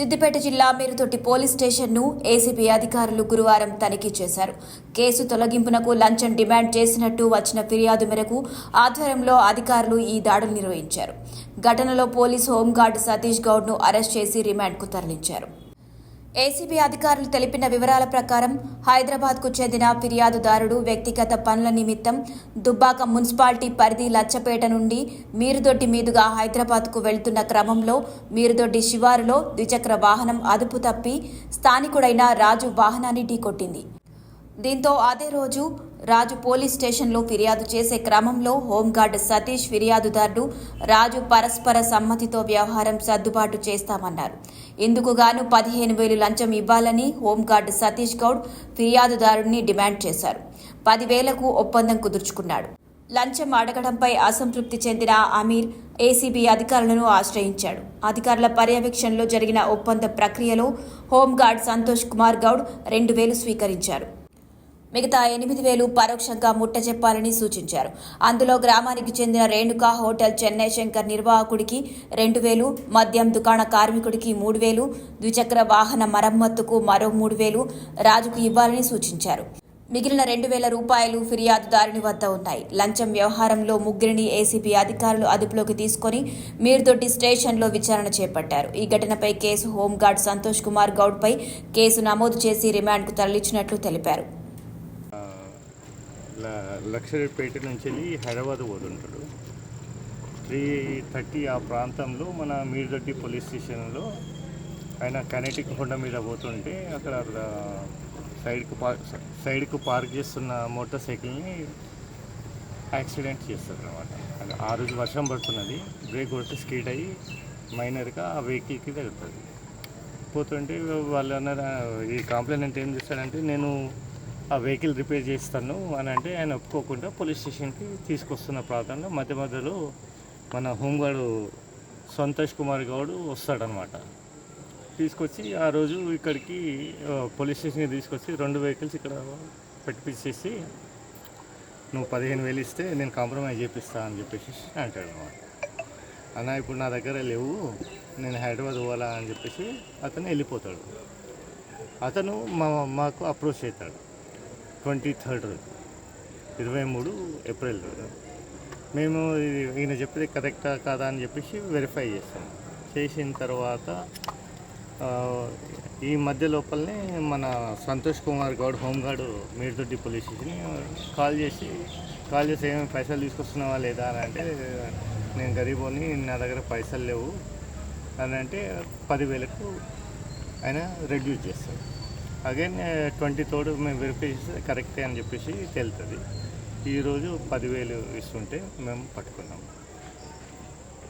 సిద్దిపేట జిల్లా మేరుతోటి పోలీస్ స్టేషన్ను ఏసీబీ అధికారులు గురువారం తనిఖీ చేశారు. కేసు తొలగింపునకు లంచం డిమాండ్ చేసినట్టు వచ్చిన ఫిర్యాదు మేరకు ఆధ్వర్యంలో అధికారులు ఈ దాడులు నిర్వహించారు. ఘటనలో పోలీసు హోంగార్డు సతీష్ గౌడ్ను అరెస్ట్ చేసి రిమాండ్కు తరలించారు. ఏసీబీ అధికారులు తెలిపిన వివరాల ప్రకారం హైదరాబాద్కు చెందిన ఫిర్యాదుదారుడు వ్యక్తిగత పనుల నిమిత్తం దుబ్బాక మున్సిపాలిటీ పరిధి లచ్చపేట నుండి మీరుదొడ్డి మీదుగా హైదరాబాద్కు వెళ్తున్న క్రమంలో మీరుదొడ్డి శివారులో ద్విచక్ర వాహనం అదుపు తప్పి స్థానికుడైన రాజు వాహనాన్ని ఢీకొట్టింది. దీంతో అదే రోజు రాజు పోలీస్ స్టేషన్లో ఫిర్యాదు చేసే క్రమంలో హోంగార్డు సతీష్ ఫిర్యాదుదారుడు రాజు పరస్పర సమ్మతితో వ్యవహారం సర్దుబాటు చేస్తామన్నారు. ఇందుకుగాను 15,000 లంచం ఇవ్వాలని హోంగార్డు సతీష్ గౌడ్ ఫిర్యాదుదారుడిని డిమాండ్ చేశారు. 10,000కు ఒప్పందం కుదుర్చుకున్నాడు. లంచం అడగడంపై అసంతృప్తి చెందిన అమీర్ ఏసీబీ అధికారులను ఆశ్రయించాడు. అధికారుల పర్యవేక్షణలో జరిగిన ఒప్పంద ప్రక్రియలో హోంగార్డ్ సంతోష్ కుమార్ గౌడ్ 2,000 స్వీకరించారు. మిగతా 8,000 పరోక్షంగా ముట్టజెప్పాలని సూచించారు. అందులో గ్రామానికి చెందిన రేణుకా హోటల్ చెన్నై శంకర్ నిర్వాహకుడికి 2,000, మద్యం దుకాణ కార్మికుడికి 3,000, ద్విచక్ర వాహన మరమ్మతుకు మరో 3,000 రాజుకు ఇవ్వాలని సూచించారు. మిగిలిన 2,000 రూపాయలు ఫిర్యాదుదారుని వద్ద ఉన్నాయి. లంచం వ్యవహారంలో ముగ్గురిని ఏసీబీ అధికారులు అదుపులోకి తీసుకుని మీర్దొడ్డి స్టేషన్లో విచారణ చేపట్టారు. ఈ ఘటనపై కేసు హోంగార్డ్ సంతోష్ కుమార్ గౌడ్పై కేసు నమోదు చేసి రిమాండ్కు తరలించినట్లు తెలిపారు. లక్షపేట నుంచి వెళ్ళి హైదరాబాద్ పోతుంటాడు. 3:30 ఆ ప్రాంతంలో మన మీర్దొడ్డి పోలీస్ స్టేషన్లో కనెటిక్ హోండా మీద పోతుంటే అక్కడ సైడ్కు పార్క్ చేస్తున్న మోటార్ సైకిల్ని యాక్సిడెంట్ చేస్తారు అనమాట. ఆ రోజు వర్షం పడుతున్నది, బ్రేక్ కొడితే స్కిడ్ అయ్యి మైనర్గా ఆ వెహికల్కి తగులుతుంది. పోతుంటే వాళ్ళు అన్నారు, ఈ కంప్లైంట్ ఏం చేస్తాడంటే నేను ఆ వెహికల్ రిపేర్ చేస్తాను అని అంటే ఆయన ఒప్పుకోకుండా పోలీస్ స్టేషన్కి తీసుకొస్తున్న ప్రాంతంలో మధ్యలో మన హోంగార్డు సంతోష్ కుమార్ గౌడ్ వస్తాడనమాట. తీసుకొచ్చి ఆ రోజు ఇక్కడికి పోలీస్ స్టేషన్కి తీసుకొచ్చి 2 వెహికల్స్ ఇక్కడ పెట్టిపించేసి నువ్వు 15,000 ఇస్తే నేను కాంప్రమైజ్ చేపిస్తా అని చెప్పేసి అంటాడు అనమాట. అన్న ఇప్పుడు నా దగ్గర లేవు, నేను హైదరాబాద్ పోవాలా అని చెప్పేసి అతను వెళ్ళిపోతాడు. అతను మాకు అప్రోచ్ అవుతాడు 23 23 ఏప్రిల్. మేము ఈయన చెప్పేది కరెక్టా కాదా అని చెప్పేసి వెరిఫై చేస్తాం. చేసిన తర్వాత ఈ మధ్య లోపలనే మన సంతోష్ కుమార్ గౌడ్ హోంగార్డు మీర్దొడ్డి పోలీస్ స్టేషన్ని కాల్ చేసి ఏమైనా పైసలు తీసుకొస్తున్నావా లేదా అని అంటే, నేను గరీబోని, నా దగ్గర పైసలు లేవు అని అంటే 10,000కు ఆయన రెడ్యూస్ చేస్తాడు. అగైన్ 23 మేము వెరిఫై చేస్తే కరెక్టే అని చెప్పేసి తెలుస్తుంది. ఈరోజు 10,000 ఇస్తుంటే మేము పట్టుకున్నాం.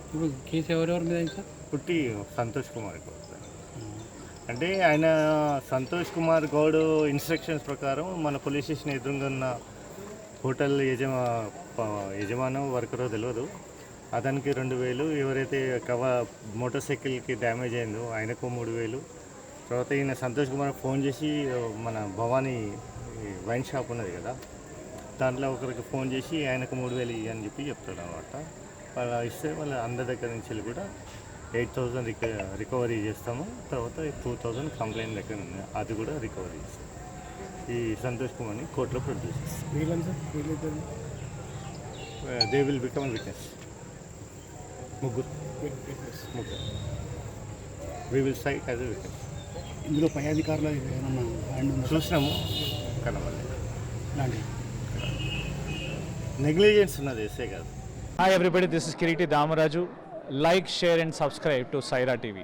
ఇప్పుడు కేసు ఎవరెవరి మీద సార్? పుట్టి సంతోష్ కుమార్ గౌడ్. అంటే ఆయన సంతోష్ కుమార్ గౌడ్ ఇన్స్ట్రక్షన్స్ ప్రకారం మన పోలీస్ స్టేషన్ ఎదురుగా ఉన్న హోటల్ యజమానం వర్కరో తెలియదు, అతనికి 2,000, ఎవరైతే మోటార్ సైకిల్కి డ్యామేజ్ అయిందో ఆయనకు 3,000. తర్వాత ఈయన సంతోష్ కుమార్ ఫోన్ చేసి మన భవానీ వైన్ షాప్ ఉన్నది కదా, దాంట్లో ఒకరికి ఫోన్ చేసి ఆయనకు 3,000 అని చెప్పి చెప్తాడు అనమాట. వాళ్ళు ఇస్తే వాళ్ళ అందరి దగ్గర నుంచి వెళ్ళి కూడా 8,000 రికవరీ చేస్తాము. తర్వాత 2,000 కంప్లైంట్ దగ్గర ఉంది, అది కూడా రికవరీ చేస్తాం. ఈ సంతోష్ కుమార్ని కోర్టులో ప్రొడ్యూస్ చేస్తాం. They will become witness. ముగ్గురు we will cite as a witness. ఇందులో పై అధికారులు చూసినాము, కనబడలేదు. నెగ్లిజెన్స్ ఉన్నది, ఎస్ఏ కాదు. Hi everybody, this is Kiriti Damaraju. Like, share and subscribe to Saira TV.